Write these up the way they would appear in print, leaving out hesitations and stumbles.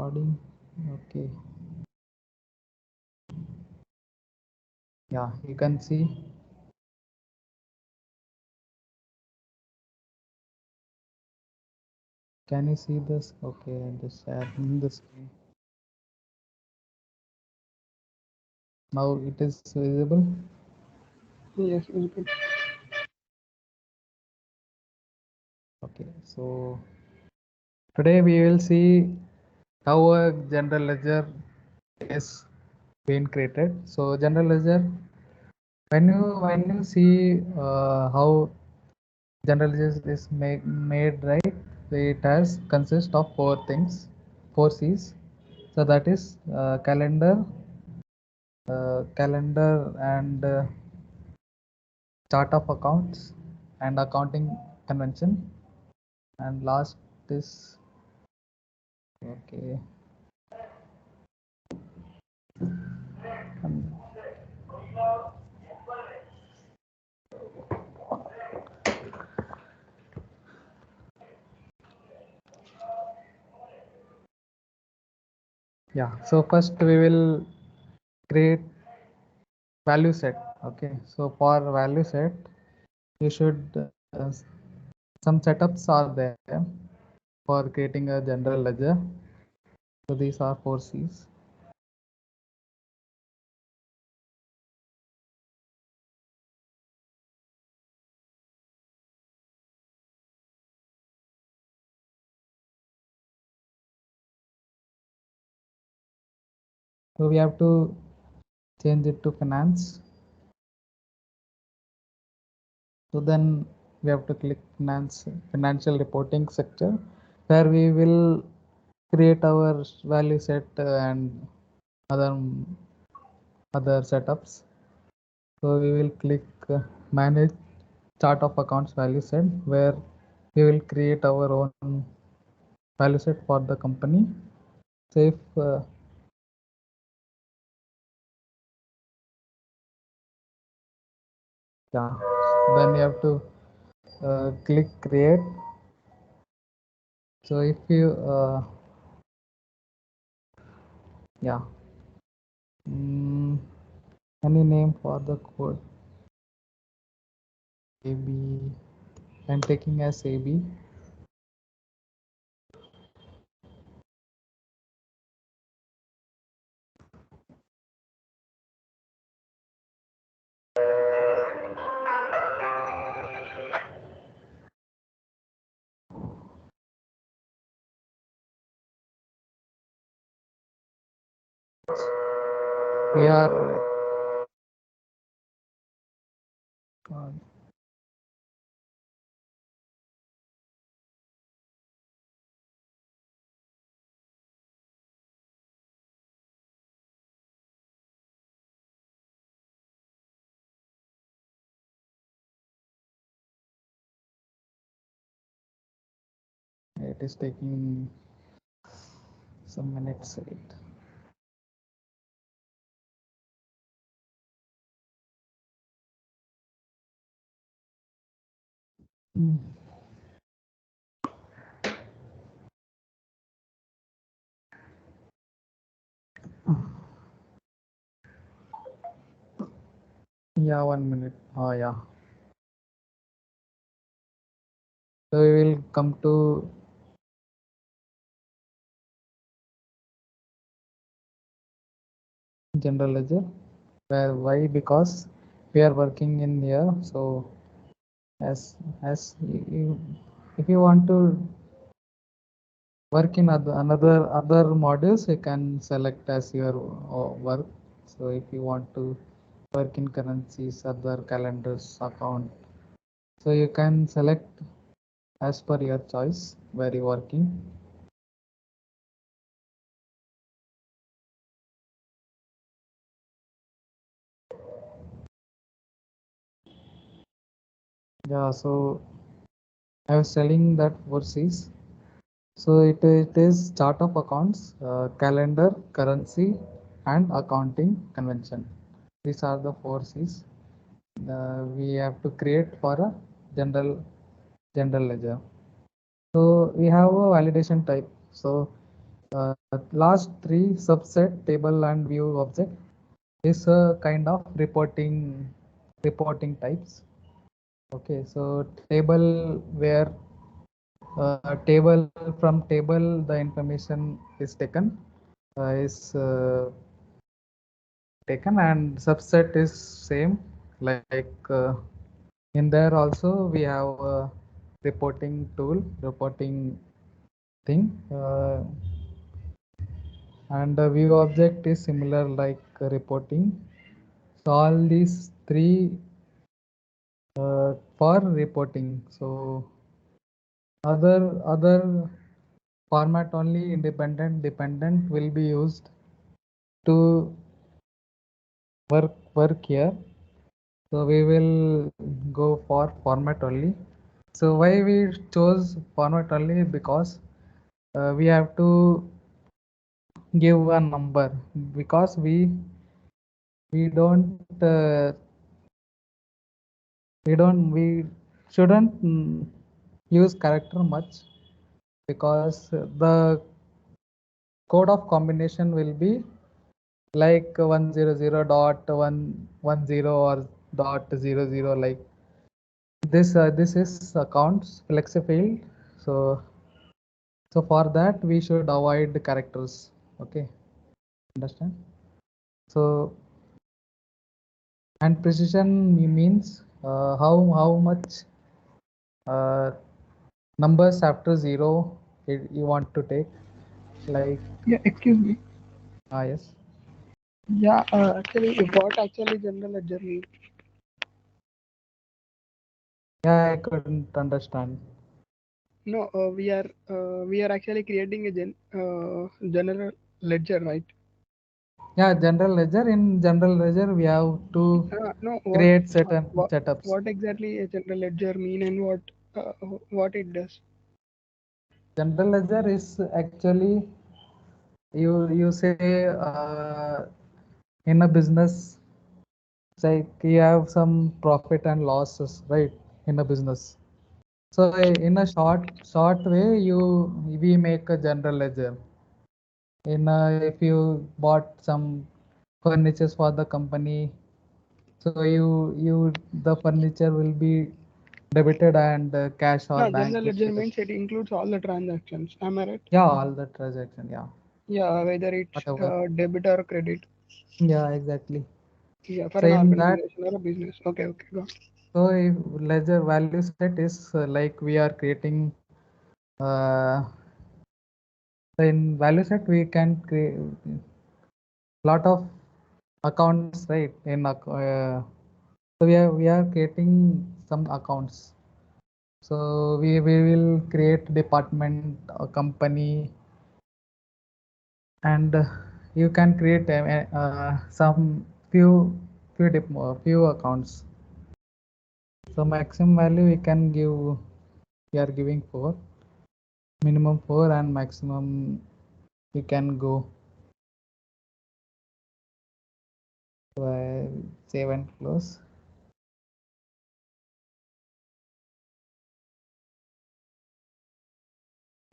recording. Okay. Yeah, you can see. Can you see this? Okay, I'm just sharing the screen. Now it is visible. Yes, visible. Okay, so today we will see how a general ledger is being created. So general ledger, when you see how general ledger is made, right? It has consist of four things, four C's. So that is calendar and chart of accounts and accounting convention, and last is okay. um, yeah, so first we will create value set. Okay, so for value set you should some setups are there for creating a general ledger. So these are four C's. So we have to change it to finance. So then we have to click financial reporting sector, where we will create our value set and other other setups. So we will click manage chart of accounts value set, where we will create our own value set for the company. So if yeah, then you have to click create. So if you yeah, mm, any name for the code, AB, I'm taking as AB. We are uh, it is taking some minutes. Wait. Mm. Yeah, 1 minute. Oh yeah. So we will come to general ledger, where why, because we are working in here. So as you, if you want to work in other modules, you can select as your work. So if you want to work in currencies, other calendars, account, so you can select as per your choice where you're working. Yeah, so I was telling that four C's. So it is chart of accounts, calendar, currency, and accounting convention. These are the four C's we have to create for a general ledger. So we have a validation type. So Last three subset table and view object is a kind of reporting types. Okay, so table where table from table the information is taken and subset is same like in there also we have a reporting thing, and the view object is similar like reporting. So all these three for reporting. So other format only independent dependent will be used to work here. So we will go for format only. So why we chose format only? Because we have to give a number, because we shouldn't use character much, because the code of combination will be like 100 dot 110 or dot 00, like this is accounts flexi field. So for that we should avoid the characters. Okay, understand? So and precision means how much uh, numbers after zero you want to take, like Yeah, excuse me. yes. Yeah, actually, what actually general ledger mean? Yeah, I couldn't understand. No, we are actually creating a general ledger, right? Yeah, general ledger. In general ledger we have to No, create certain setups. what exactly a general ledger mean and uh, what it does? General ledger is actually, you say in a business, it's like you have some profit and losses, right, in a business. So in a short way, we make a general ledger. If you bought some furnitures for the company, so the furniture will be debited and cash or No, bank general will ledger be means it includes all the transactions. Am I right? yeah, all the transaction, yeah, Yeah, whether it's whatever. debit or credit. Yeah, exactly. Yeah, for So an in that, organization or a business. Okay, okay, go on. so if ledger value set is like we are creating uh, in value set we can create lot of accounts, right? So we are creating some accounts. So we will create department, a company, and you can create some few accounts. So maximum value we are giving 4, minimum 4, and maximum we can go. So I save and close.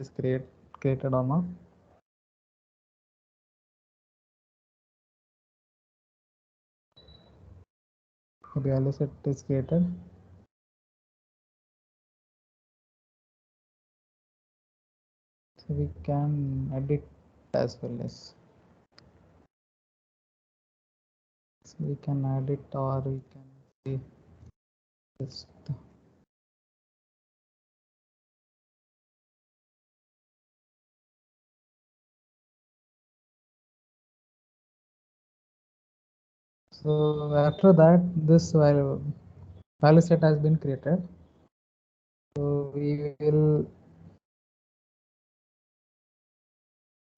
Is created or not? The value set is created. So we can edit as well as, so we can edit or we can see just. So after that, this value set has been created. So we will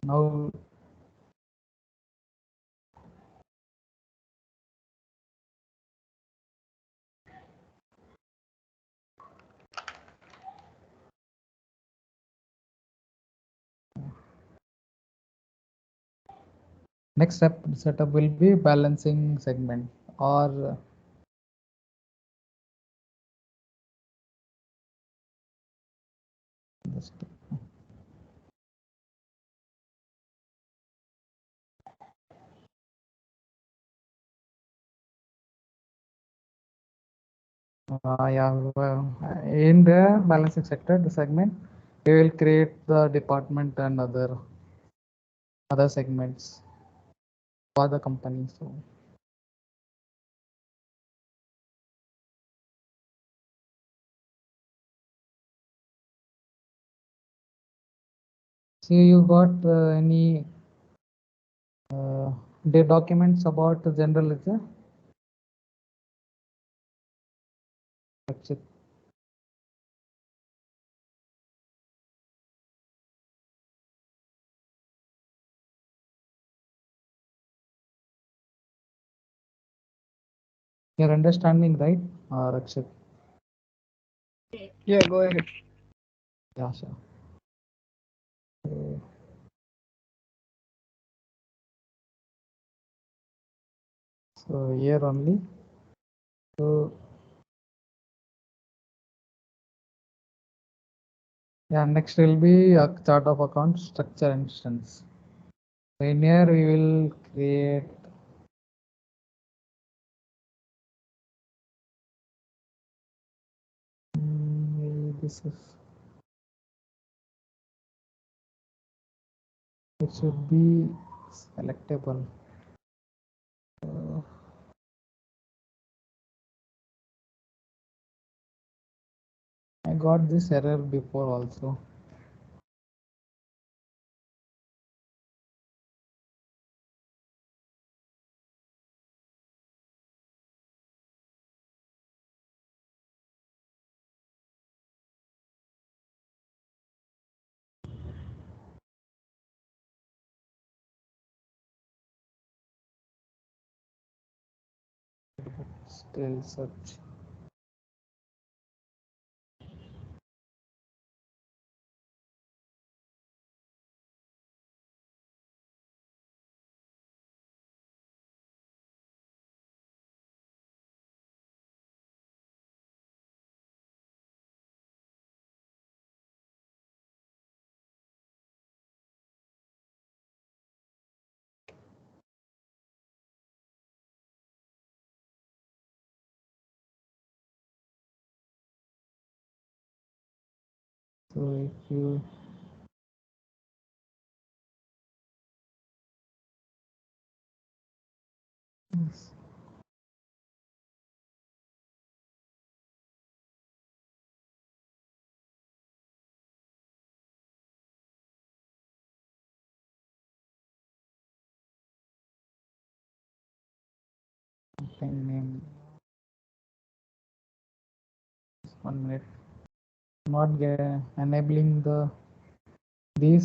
now next step setup will be balancing segment or just Yeah, in the balancing sector, the segment, we will create the department and other segments for the company. So you got any uh, the documents about the general ledger? That's it. You're understanding, right, Rakshit? Yeah, go ahead. Yeah, sure. So, so here only. So yeah, next will be a chart of account structure instance. So in here we will create this is it should be selectable. Uh, I got this error before also. Still search. So if you yes, content name, 1 minute. Not enabling the these